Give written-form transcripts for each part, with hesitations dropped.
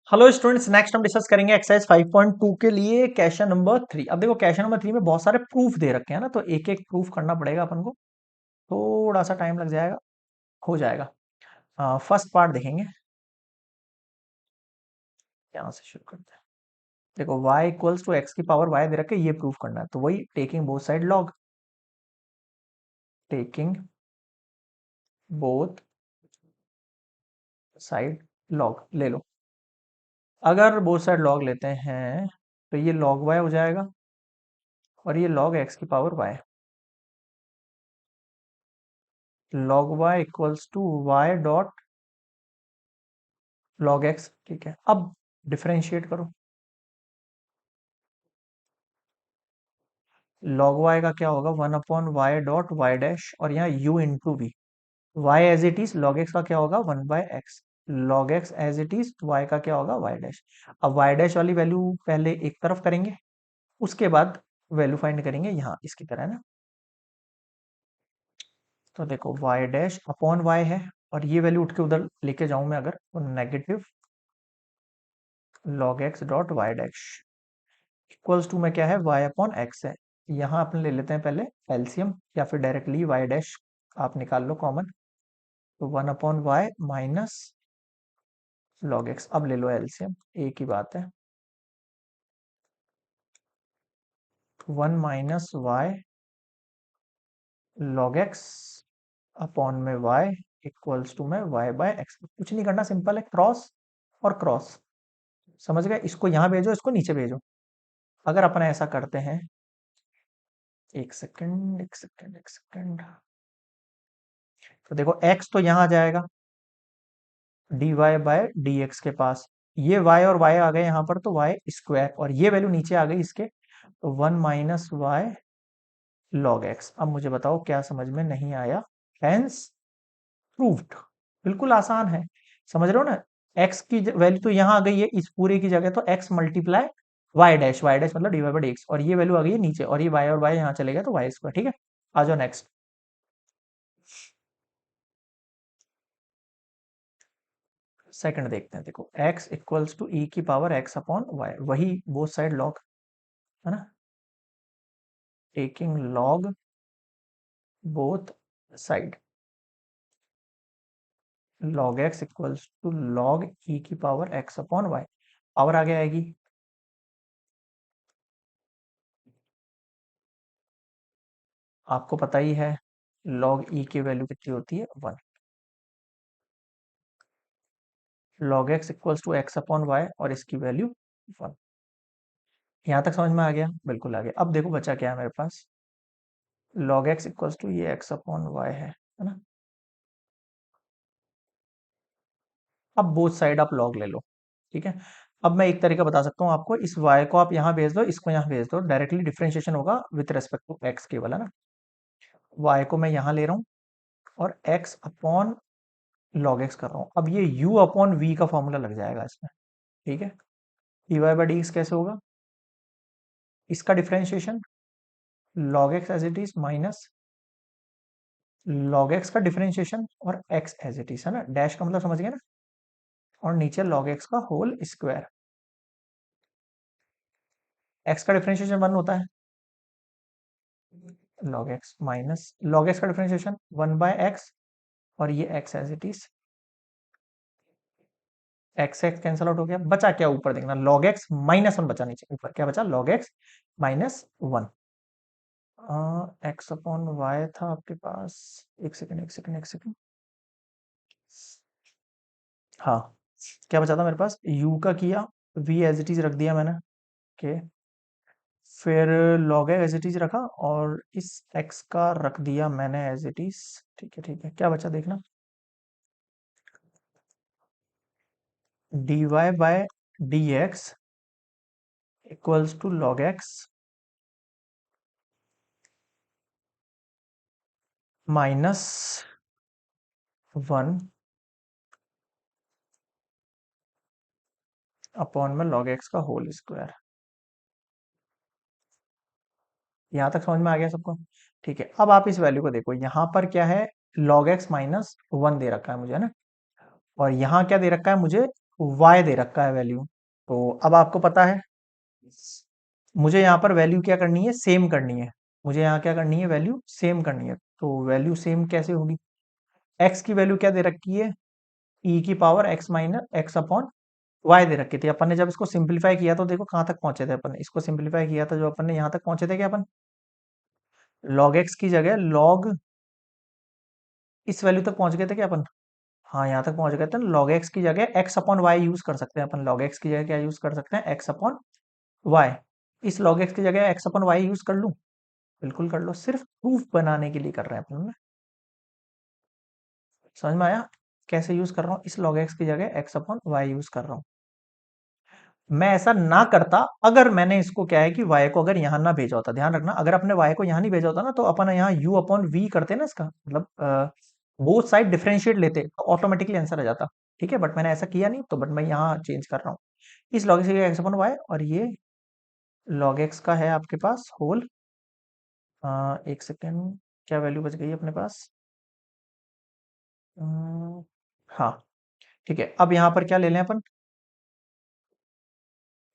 Hello students, next हम discuss करेंगे exercise 5.2 के लिए क्वेश्चन नंबर 3। अब देखो क्वेश्चन नंबर 3 में बहुत सारे प्रूफ दे रखे हैं ना, तो एक एक प्रूफ करना पड़ेगा अपन को। थोड़ा सा टाइम लग जाएगा, हो जाएगा। फर्स्ट पार्ट देखेंगे, यहाँ से शुरू करते हैं। देखो y इक्वल्स टू एक्स की पावर y दे रखे, ये प्रूफ करना है। तो वही taking both side log, taking both side log ले लो। अगर बोथ साइड लॉग लेते हैं तो ये लॉग y हो जाएगा और ये लॉग x की power y। Log y equals to y dot log x. ठीक है, अब डिफरेंशिएट करो। लॉग वाई का क्या होगा, 1/y डॉट y डैश, और यहाँ u into v. Y as it is, log x का क्या होगा 1/x। Log x as it is, y का क्या होगा y डैश। अब y डैश वाली वैल्यू पहले एक तरफ करेंगे, उसके बाद वैल्यू फाइंड करेंगे यहाँ इसकी तरह ना। तो देखो y डैश अपॉन y है, और ये वैल्यू उठ के उधर लेके जाऊं मैं अगर, तो negative log x dot y dash equals to में क्या है, y अपॉन एक्स है। यहाँ अपन ले लेते हैं पहले एलसीएम, या फिर डायरेक्टली y डैश आप निकाल लो कॉमन। तो 1/y माइनस लॉग एक्स। अब ले लो एलसीएम, एक ही बात है। 1 - y लॉग एक्स अपॉन में y इक्वल्स टू में y/x। कुछ नहीं करना, सिंपल है, क्रॉस और क्रॉस। समझ गए, इसको यहाँ भेजो, इसको नीचे भेजो। अगर अपन ऐसा करते हैं, एक सेकंड एक सेकंड एक सेकंड, तो देखो x तो यहाँ आ जाएगा dy/dx के पास। ये y और y आ गए यहाँ पर, तो y स्क्वायर, और ये वैल्यू नीचे आ गई इसके, तो 1 - y लॉग एक्स। अब मुझे बताओ क्या समझ में नहीं आया। Hence proved. बिल्कुल आसान है, समझ रहे हो ना। x की वैल्यू तो यहाँ आ गई है इस पूरे की जगह, तो x मल्टीप्लाई y डैश मतलब dy/dx, और ये वैल्यू आ गई है नीचे, और ये y और y यहाँ चले गए, तो y स्क्वायर। ठीक है, आ जाओ नेक्स्ट। सेकंड देखते हैं। देखो x इक्वल्स टू ई की पावर x अपॉन y, वही बोथ साइड लॉग है ना, taking log both side. Log x equals to log e की power x upon y, power आगे आएगी। आपको पता ही है लॉग ई की वैल्यू कितनी होती है, 1। Log x equals to x upon y, और इसकी वैल्यू 1। यहाँ तक समझ में आ गया, बिल्कुल आ गया। अब देखो बचा क्या है मेरे पास, लॉग एक्स इक्वल्स टू ये एक्स अपॉन वाई है ना। अब बोथ साइड आप लॉग ले लो, ठीक है। अब मैं एक तरीका बता सकता हूँ आपको, इस y को आप यहाँ भेज दो, इसको यहाँ भेज दो, डायरेक्टली डिफरेंशिएशन होगा विथ रेस्पेक्ट टू x केवल, है ना। y को मैं यहाँ ले रहा हूँ, और x अपॉन लॉग एक्स कर रहा हूँ। अब ये u अपॉन v का फॉर्मूला लग जाएगा इसमें, ठीक है। dy/dx कैसे होगा, इसका differentiation log x as it is minus log x का डिफरेंशिएशन और x एज इट इज, है ना। डैश का मतलब समझ गए ना, और नीचे लॉग एक्स का होल स्क्वायर। x का डिफरेंशिएशन 1 होता है, log x minus log x का डिफरेंशिएशन 1/x, और ये x as it is. X x cancel out हो गया, बचा क्या ऊपर देखना, लॉग एक्स -1 बचा, नीचे ऊपर क्या बचा, log x -1। X upon y था आपके पास, एक सेकंड एक सेकंड एक सेकंड, हाँ। क्या बचा था मेरे पास, u का किया, v एज इट इज रख दिया मैंने, ओके। फिर log एज इट इज रखा, और इस x का रख दिया मैंने एज इट इज। ठीक है ठीक है, क्या बचा देखना, dy/dx equals to log x -1 upon में log x का होल स्क्वायर। यहाँ तक समझ में आ गया सबको, ठीक है। अब आप इस वैल्यू को देखो, यहाँ पर क्या है, log x -1 दे रखा है मुझे, है ना। और यहाँ क्या दे रखा है मुझे, y दे रखा है वैल्यू। तो अब आपको पता है मुझे यहाँ पर वैल्यू क्या करनी है, सेम करनी है। मुझे यहाँ क्या करनी है, वैल्यू सेम करनी है। तो वैल्यू सेम कैसे होगी, x की वैल्यू क्या दे रखी है, e की power x minus x upon y दे रखी थी। अपन ने जब इसको सिंप्लीफाई किया तो देखो कहाँ तक पहुंचे थे अपन ने, इसको सिंप्लीफाई किया था जो अपन ने यहाँ तक पहुंचे थे, क्या अपन log x की जगह log इस वैल्यू तक पहुंच गए थे क्या अपन। हाँ, यहाँ तक पहुंच गए थे। log x की जगह x अपॉन y यूज कर सकते हैं अपन। log x की जगह क्या यूज कर सकते हैं, x अपॉन y। इस log x की जगह x अपॉन y यूज कर लूं, बिल्कुल कर लो, सिर्फ प्रूफ बनाने के लिए कर रहे हैं अपन ना। समझ में आया कैसे यूज कर रहा हूँ, इस log x की जगह x अपॉन y यूज कर रहा हूँ। मैं ऐसा ना करता अगर मैंने इसको क्या है कि y को अगर यहाँ ना भेजा होता, ध्यान रखना, अगर अपने y को यहाँ नहीं भेजा होता ना तो अपन यहाँ u अपॉन v करते ना, इसका मतलब बोथ साइड डिफरेंशिएट लेते तो ऑटोमेटिकली आंसर आ जाता। ठीक है, बट मैंने ऐसा किया नहीं, तो बट मैं यहाँ चेंज कर रहा हूँ। इस log x की जगह x अपॉन y, और ये log x का है आपके पास होल, एक सेकेंड, क्या वैल्यू बच गई अपने पास, अम, हाँ ठीक है। अब यहाँ पर क्या ले लें अपन,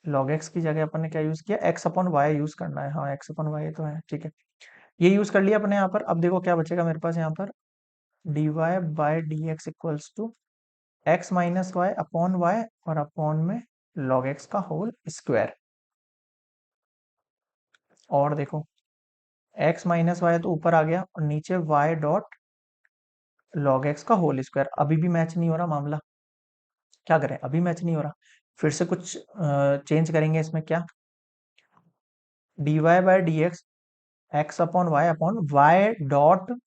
log x की जगह अपन ने क्या यूज किया, x अपॉन वाई यूज करना है। हाँ, x अपॉन वाई तो है, ठीक है, ये यूज कर लिया अपने यहाँ पर। अब देखो क्या बचेगा मेरे पास यहाँ पर, dy by d x equals to x minus y upon y, और अपॉन में log x का होल स्क्वायर। और देखो x माइनस वाई तो ऊपर आ गया, और नीचे y डॉट log x का होल स्क्वायर। अभी भी मैच नहीं हो रहा मामला, क्या करें, अभी मैच नहीं हो रहा, फिर से कुछ चेंज करेंगे इसमें। क्या, dy by d x x upon y dot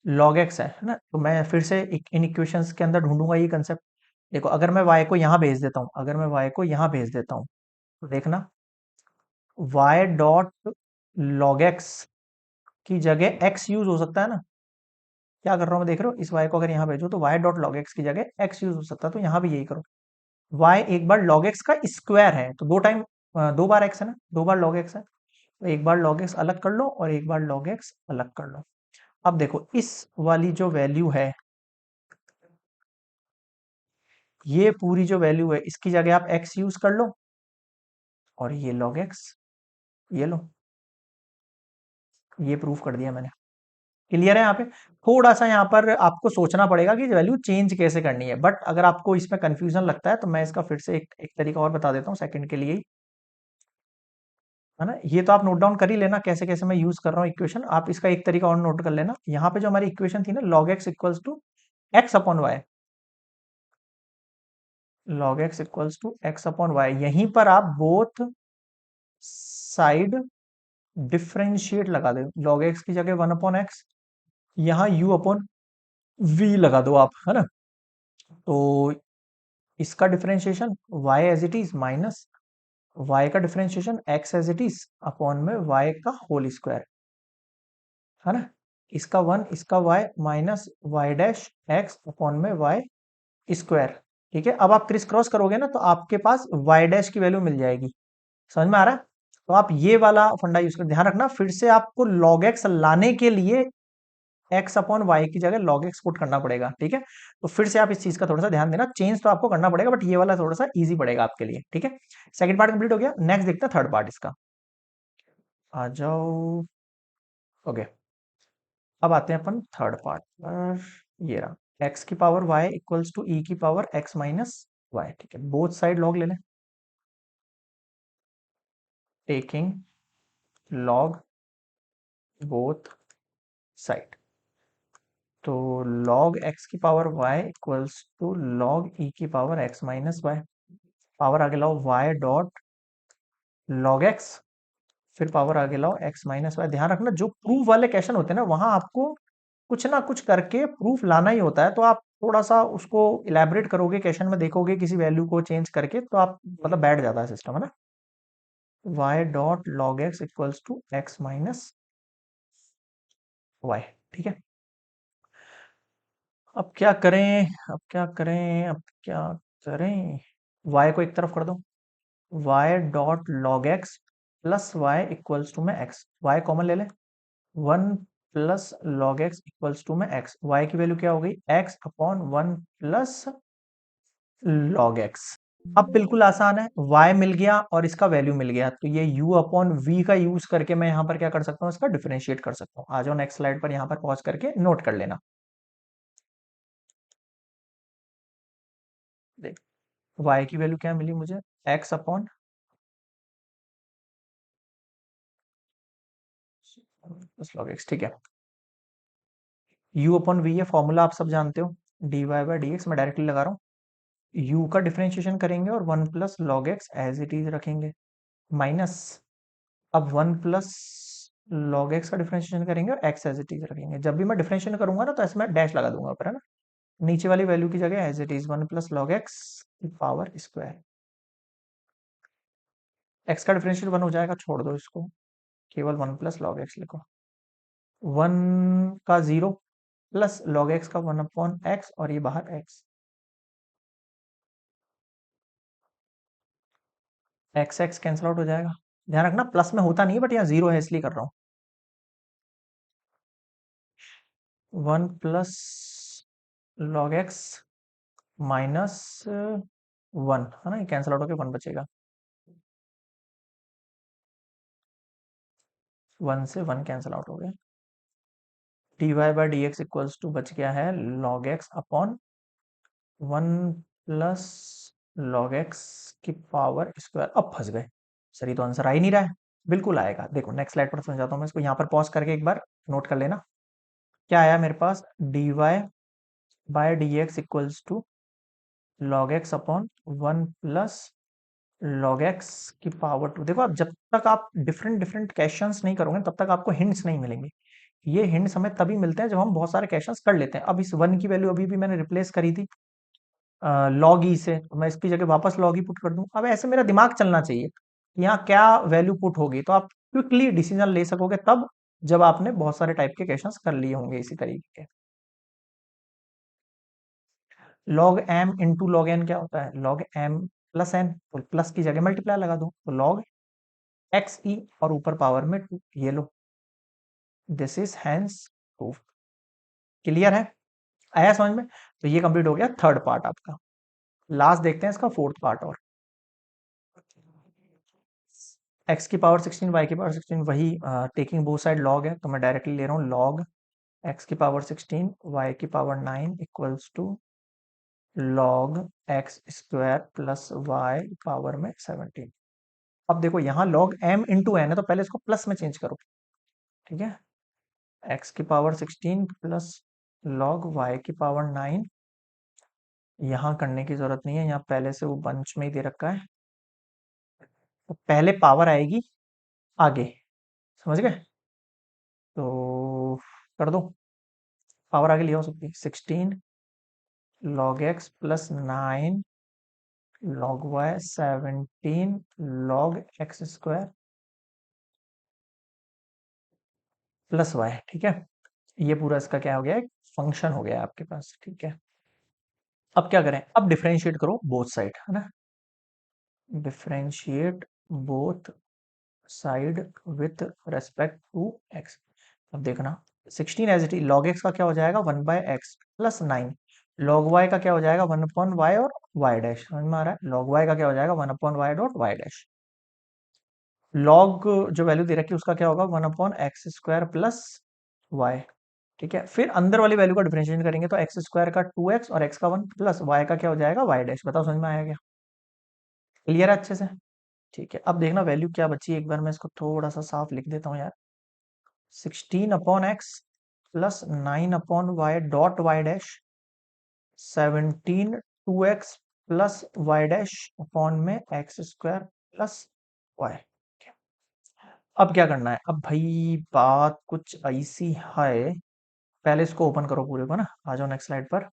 log x है ना। तो मैं फिर से इन इक्वेशंस के अंदर ढूंढूंगा ये कंसेप्ट। देखो अगर मैं y को यहाँ भेज देता हूँ, अगर मैं y को यहाँ भेज देता हूँ, तो देखना y डॉट log x की जगह x यूज हो सकता है ना। क्या कर रहा हूँ मैं, देख रहे हो, इस y को अगर यहाँ भेजो तो y डॉट log x की जगह x यूज हो सकता है, तो यहाँ भी यही करो। y एक बार log x का स्क्वायर है, तो दो टाइम, दो बार x है ना, दो बार log x है, तो एक बार log x अलग कर लो और एक बार log x अलग कर लो। अब देखो इस वाली जो वैल्यू है, ये पूरी जो वैल्यू है, इसकी जगह आप x यूज कर लो, और ये log x, ये लो, ये प्रूफ कर दिया मैंने। क्लियर है यहाँ पे, थोड़ा सा यहाँ पर आपको सोचना पड़ेगा कि वैल्यू चेंज कैसे करनी है, बट अगर आपको इसमें कंफ्यूजन लगता है तो मैं इसका फिर से एक तरीका और बता देता हूँ सेकंड के लिए ही, है ना। ये तो आप नोट डाउन कर ही लेना कैसे कैसे मैं यूज कर रहा हूँ इक्वेशन। आप इसका एक तरीका और नोट कर लेना, यहाँ पे जो हमारी इक्वेशन थी ना, log x equals to x upon y, log x equals to x upon y, यहीं पर आप बोथ साइड डिफरेंशिएट लगा दो। log x की जगह वन अपॉन एक्स, यहाँ u अपॉन v लगा दो आप, है ना। तो इसका differentiation y as it is minus y का differentiation x as it is upon में y का होल स्क्वायर, है ना। इसका वन, इसका y minus y dash x upon में y स्क्वायर। ठीक है, अब आप क्रिस क्रॉस करोगे ना तो आपके पास y डैश की वैल्यू मिल जाएगी। समझ में आ रहा है, तो आप ये वाला फंडा यूज कर, ध्यान रखना फिर से आपको log x लाने के लिए x अपॉन वाई की जगह log x पुट करना पड़ेगा। ठीक है, तो फिर से आप इस चीज का थोड़ा सा ध्यान देना, चेंज तो आपको करना पड़ेगा, बट ये वाला थोड़ा सा इजी पड़ेगा आपके लिए। ठीक है, सेकंड पार्ट कंप्लीट हो गया, नेक्स्ट देखते हैं थर्ड पार्ट इसका। आ जाओ, ओके, अब आते हैं अपन थर्ड पार्ट पर। ये रहा, x की power y equals to e की पावर x माइनस वाई। ठीक है, बोथ साइड log ले लें, टेकिंग log बोथ साइड। तो log x की power y equals to log e की power x minus y, power आगे लाओ y डॉट log x, फिर पावर आगे लाओ x माइनस वाई। ध्यान रखना जो प्रूफ वाले क्वेश्चन होते हैं ना, वहां आपको कुछ ना कुछ करके प्रूफ लाना ही होता है, तो आप थोड़ा सा उसको इलेबरेट करोगे, क्वेश्चन में देखोगे किसी वैल्यू को चेंज करके, तो आप मतलब बैठ जाता है सिस्टम, है ना। y dot log x equals to x minus y. ठीक है, अब क्या करें, अब क्या करें, अब क्या करें, y को एक तरफ कर दो, y dot log x plus y equals to में x, y कॉमन ले ले, one plus log x equals to में x, y की वैल्यू क्या हो गई, x upon one plus log x। अब बिल्कुल आसान है, y मिल गया और इसका वैल्यू मिल गया, तो ये u अपॉन v का यूज करके मैं यहां पर क्या कर सकता हूँ, इसका डिफरेंशिएट कर सकता हूँ। आ जाओ नेक्स्ट स्लाइड पर, यहां पर पॉज करके नोट कर लेना। देख, y की वैल्यू क्या मिली मुझे, x अपॉन log x, ठीक है। u अपॉन v, ये फॉर्मूला आप सब जानते हो, dy बाई डी एक्स, मैं डायरेक्टली लगा रहा हूँ। u का डिफरेंशिएशन करेंगे और 1 plus log x as it is रखेंगे, माइनस, अब 1 प्लस लॉग एक्स का डिफरेंशिएशन करेंगे और एक्स एज इट इज रखेंगे। जब भी मैं डिफरेंशिएशन करूंगा ना, तो इसमें डैश लगा दूंगा ऊपर, है ना। नीचे वाली वैल्यू की जगह as it is 1 plus log x की पावर स्क्वायर। एक्स का डिफरेंशियल 1 हो जाएगा, छोड़ दो इसको, केवल 1 प्लस लॉग एक्स लिखो। 1 का 0 प्लस लॉग एक्स का 1 अपॉन एक्स, और ये बाहर x, x x cancel out हो जाएगा। ध्यान रखना प्लस में होता नहीं है, बट यहाँ जीरो है इसलिए कर रहा हूँ। 1 प्लस लॉग एक्स माइनस 1, है ना, ये कैंसिल आउट होकर 1 बचेगा। 1 से 1 कैंसिल आउट हो गया। D y by d x equals to बच गया है log x upon 1 plus log x की पावर स्क्वायर। अब फंस गए सर, ये तो आंसर आ ही नहीं रहा है। बिल्कुल आएगा, देखो नेक्स्ट स्लाइड पर समझाता हूँ मैं इसको, यहाँ पर पॉज करके एक बार नोट कर लेना। क्या आया मेरे पास, d y by d x equals to log x upon 1 plus log x की पावर 2। देखो, आप जब तक आप डिफरेंट डिफरेंट क्वेश्चंस नहीं करोगे तब तक आपको हिंट्स नहीं मिलेंगे। ये हिंट्स हमें तभी मिलते हैं जब हम बहुत सारे क्वेश्चंस कर लेते हैं। अब इस 1 की वैल्यू अभी भी मैंने रिप्लेस करी थी लॉग ई से, तो मैं इसकी जगह वापस लॉग ई पुट कर दूं। अब ऐसे मेरा दिमाग चलना चाहिए कि यहाँ क्या वैल्यू पुट होगी, तो आप क्विकली डिसीजन ले सकोगे तब, जब आपने बहुत सारे टाइप के क्वेश्चंस कर लिए होंगे इसी तरीके के। Log m into log n क्या होता है, लॉग एम प्लस एन, तो प्लस की जगह मल्टीप्लाई लगा दो, तो लॉग एक्स ई और ऊपर पावर में 2, ये लो, this is hence proof. Clear है, आया समझ में। तो ये कंप्लीट हो गया थर्ड पार्ट आपका। लास्ट देखते हैं इसका फोर्थ पार्ट। और एक्स की पावर 16 वाई की पावर 16, वही टेकिंग बोथ साइड लॉग है, तो मैं डायरेक्टली ले रहा हूँ लॉग एक्स की पावर 16 वाई की power 9 equals to log x square plus y power में 17। अब देखो यहाँ लॉग एम इंटू एन है, तो पहले इसको प्लस में चेंज करो, ठीक है। एक्स की पावर 16 प्लस लॉग वाई की पावर 9, यहाँ करने की जरूरत नहीं है, यहाँ पहले से वो बंच में ही दे रखा है, तो पहले पावर आएगी आगे, समझ गए। तो कर दो, पावर आगे लिया हो सकती है, 16 log x plus 9 log y 17 log x square plus y, ठीक है। ये पूरा इसका क्या हो गया, एक फंक्शन हो गया आपके पास, ठीक है। अब क्या करें, अब डिफरेंशिएट करो बोथ साइड, है ना। Differentiate both side with respect to x. अब देखना 16 as it is, log x का क्या हो जाएगा 1 by x plus 9, log y का क्या हो जाएगा 1 अपॉन वाई और वाई डैश, समझ में आ रहा है। लॉग वाई का क्या हो जाएगा 1 upon y dot y dash. Log जो वैल्यू दे रखी है उसका क्या होगा 1 upon x square plus y, ठीक है। फिर अंदर वाली वैल्यू का डिफरेंशिएशन करेंगे, तो एक्स स्क्वायर का 2x और एक्स का 1 प्लस वाई का क्या हो जाएगा वाई डैश। बताओ समझ में आया क्या, क्लियर है अच्छे से। ठीक है, अब देखना वैल्यू क्या बची, एक बार मैं इसको थोड़ा सा साफ लिख देता हूँ यार। 16 upon x plus 9 upon y dot y dash, 17 2x plus y dash upon में एक्स स्क्वायर प्लस वाई। अब क्या करना है, अब भाई बात कुछ ऐसी है, पहले इसको ओपन करो पूरे को ना, आ जाओ नेक्स्ट स्लाइड पर।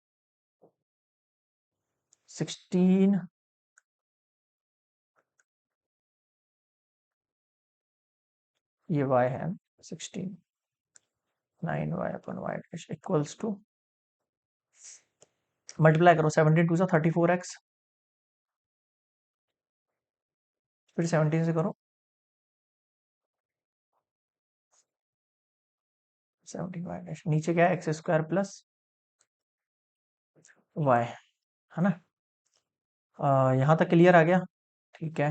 16, ये y है 16, 9y upon y dash equals to, multiply करो, 17 टू 34x, फिर 17 से करो, 17 वाई डैश, नीचे क्या है एक्स स्क्वायर प्लस वाई, है ना। यहाँ तक क्लियर आ गया? ठीक है।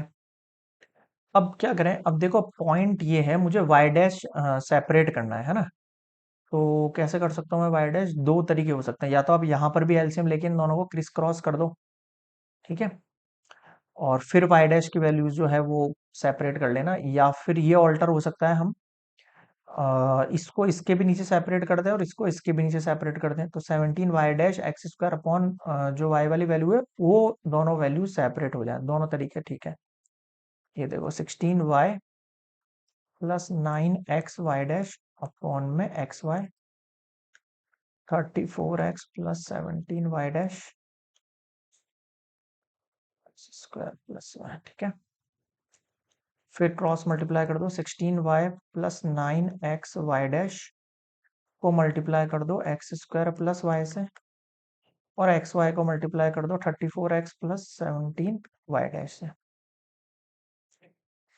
अब क्या करें? अब देखो पॉइंट ये है, मुझे वाई डैश सेपरेट करना है ना? तो कैसे कर सकता हूँ मैं वाई डैश? दो तरीके हो सकते हैं, या तो आप यहाँ पर भी एलसीएम लेके इन दोनों को क्रिस क्रॉस कर दो, ठीक है, और फिर वाई डैश की वैल्यूज जो है वो सेपरेट कर लेना, या फिर ये ऑल्टर हो सकता है, हम इसको इसके भी नीचे सेपरेट कर दें और इसको इसके भी नीचे सेपरेट कर दें, तो 17 y डैश x² अपॉन जो y वाली वैल्यू है वो दोनों वैल्यू सेपरेट हो जाए, दोनों तरीके ठीक है। ये देखो 16y plus 9 x y dash upon में xy, 34x plus 17 y dash square plus y, ठीक है। फिर क्रॉस मल्टीप्लाई कर दो, 16y plus 9 x y dash को मल्टीप्लाई कर दो x² प्लस y से, और एक्स वाई को मल्टीप्लाई कर दो 34x प्लस 17 y डैश से।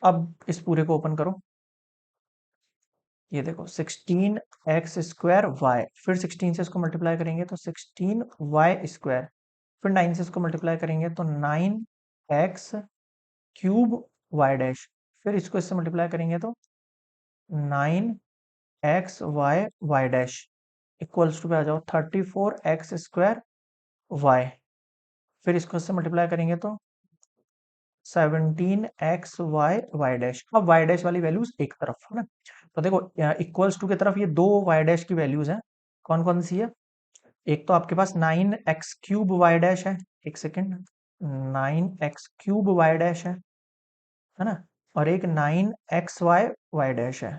अब इस पूरे को ओपन करो, ये देखो 16x² y, फिर 16 से इसको मल्टीप्लाई करेंगे तो 16y², फिर 9 से इसको मल्टीप्लाई करेंगे तो 9x³ y डैश, फिर इसको इससे मल्टीप्लाई करेंगे तो 9xy डैश इक्वल्स टू पे आ जाओ 34x² y, फिर इसको इससे मल्टीप्लाई करेंगे तो 17xy डैश। अब वाई डैश वाली वैल्यूज एक तरफ है ना, तो देखो इक्वल्स टू की तरफ ये दो वाई डैश की वैल्यूज हैं, कौन कौन सी है? एक तो आपके पास 9x³ y डैश है, एक सेकेंड, 9x³ y डैश है ना, और एक 9xy y डैश है,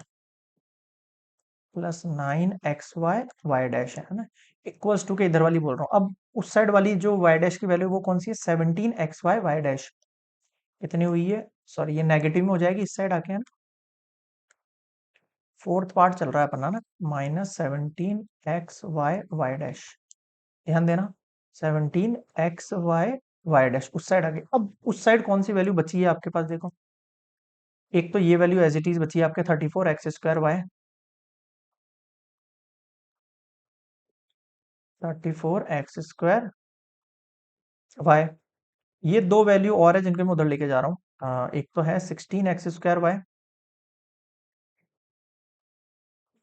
प्लस 9xy y डैश है ना, इक्वल्स टू के इधर वाली बोल रहा हूँ। अब उस साइड वाली जो वाई डैश की वैल्यू वो कौन सी है? 17xy y डैश, इतनी हुई है, सॉरी ये नेगेटिव में हो जाएगी इस साइड आके, है ना, फोर्थ पार्ट चल रहा है अपना ना, -17xy y डैश, ध्यान देना, 17xy y डैश उस साइड आगे। अब उस साइड कौन सी वैल्यू बची है आपके पास? देखो, एक तो ये वैल्यू एज इट इज बची है आपके 34x² y, 34x² y, ये दो वैल्यू और है जिनके मैं उधर लेके जा रहा हूँ। एक तो है 16x² y,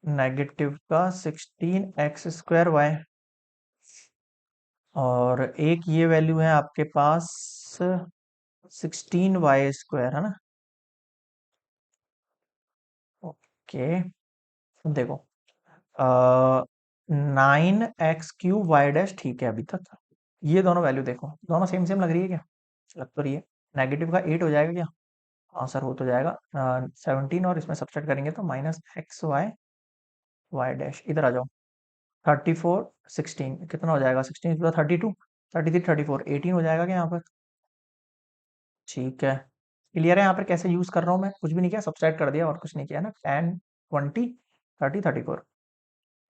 नेगेटिव का 16x² y, और एक ये वैल्यू है आपके पास 16y² है ना। ओके, देखो 9x³ y डैश ठीक है अभी तक, ये दोनों वैल्यू देखो, दोनों सेम सेम लग रही है क्या? लग तो रही है। नेगेटिव का 8 हो जाएगा क्या? आंसर हो तो जाएगा 17, और इसमें सब्ट्रैक्ट करेंगे तो -xy y डैश, इधर आ जाओ, 34 16 कितना हो जाएगा? 16 प्लस 32, 33 34 18 हो जाएगा क्या यहाँ पर? ठीक है, क्लियर है यहाँ पर कैसे यूज कर रहा हूँ मैं? कुछ भी नहीं किया, सब्सट्रैक्ट कर दिया और कुछ नहीं किया ना। 10 20 30 34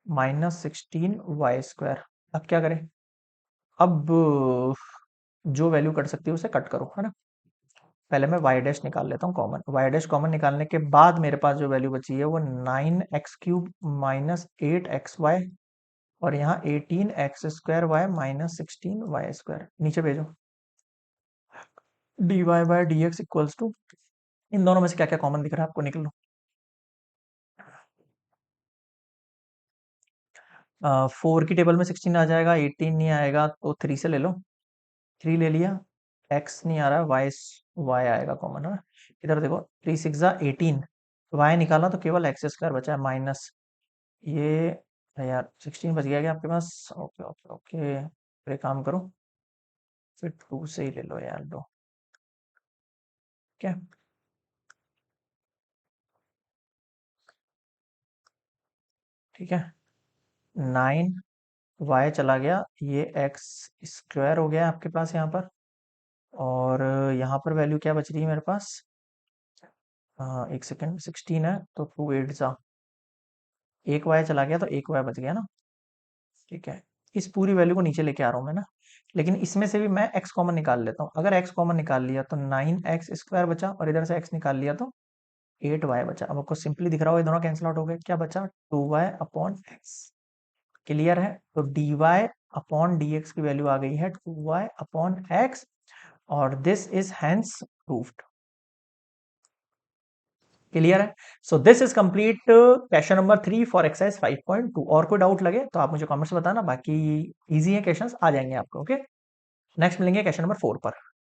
-16y²। अब क्या करें? अब जो वैल्यू कट सकती है उसे कट करो, है ना। पहले मैं वाई डैश निकाल लेता हूँ कॉमन, वाई डैश कॉमन निकालने के बाद मेरे पास जो वैल्यू बची है वो 9x³ -8xy, और यहाँ 18x² y -16y², नीचे भेजो, dy/dx इक्वल्स टू, इन दोनों में से क्या क्या कॉमन दिख रहा है आपको? निकल लो। 4 की टेबल में 16 आ जाएगा, 18 नहीं आएगा तो 3 से ले लो, 3 ले लिया, x नहीं आ रहा, y आएगा कॉमन, है ना। इधर देखो 3 6 जा 18, y निकाला तो केवल x² बचा है माइनस ये, यार 16 बच गया क्या आपके पास? ओके ओके ओके, फिर एक काम करो, फिर 2 से ही ले लो यार, दो, क्या, ठीक है। 9y चला गया, ये x² हो गया आपके पास यहाँ पर, और यहाँ पर वैल्यू क्या बच रही है मेरे पास? एक सेकेंड, 16 है तो 2 8 जा, एक y चला गया तो एक y बच गया ना, ठीक है। इस पूरी वैल्यू को नीचे लेके आ रहा हूँ मैं ना, लेकिन इसमें से भी मैं x कॉमन निकाल लेता हूँ। अगर x कॉमन निकाल लिया तो 9x² बचा, और इधर से x निकाल लिया तो 8y बचा। अब आपको सिंपली दिख रहा होगा ये दोनों कैंसिल आउट हो गए, क्या बचा? 2y/x, क्लियर है। तो dy/dx की वैल्यू आ गई है 2y/x, और this is hence proved. Clear है? So this is complete question number 3 for exercise 5.2। और कोई डाउट लगे तो आप मुझे कमेंट्स बताना, बाकी इजी है क्वेश्चंस, आ जाएंगे आपको। ओके, नेक्स्ट मिलेंगे क्वेश्चन नंबर 4 पर।